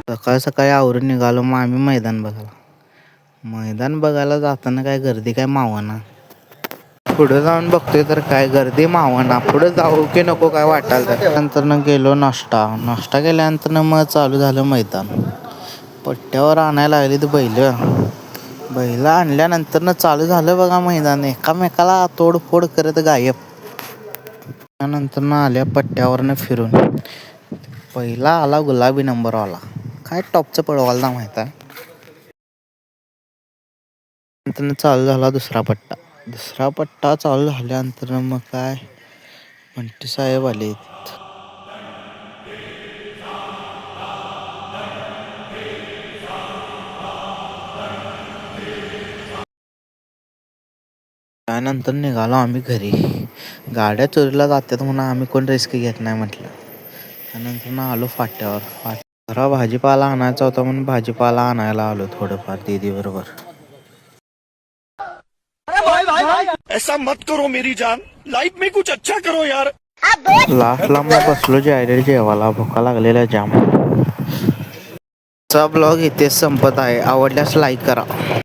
सकाळ सकाळी आवरून निघालो मग आम्ही मैदान बघायला जाताना काय गर्दी काय मावना. पुढे जाऊन बघतोय तर काय गर्दी मावना. पुढे जाऊ की नको काय वाटायला. त्यानंतर गेलो नाश्ता केल्यानंतर मग चालू झालं मैदान. पट्ट्यावर आणायला लागली तर बैल आणल्यानंतर चालू झालं बघा मैदान. एकामेकाला तोडफोड करत गायब. त्यानंतर आल्या पट्ट्यावरनं फिरून पहिला आला गुलाबी नंबरवाला. काय टॉपचं पळवायला माहित आहे. नंतर चालू झाला दुसरा पट्टा चालू झाल्यानंतर मग काय मंटी साहेब आले. त्यानंतर निघालो आम्ही घरी. गाड्या चोरीला जातात म्हणून आम्ही कोण रिस्क घेत नाही म्हटलं. त्यानंतर आलो फाट्यावर. जरा भाजीपाला आणायचा होता म्हणून भाजीपाला आणायला आलो थोडंफार दीदी बरोबर. ऐसा मत करो मेरी जान, लाइफ में कुछ अच्छा करो यार. लास्टला मग बसलो जेवायला. भुका लागलेल्या जाम. चा ब्लॉग इथे संपत आहे. आवडल्यास लाईक करा.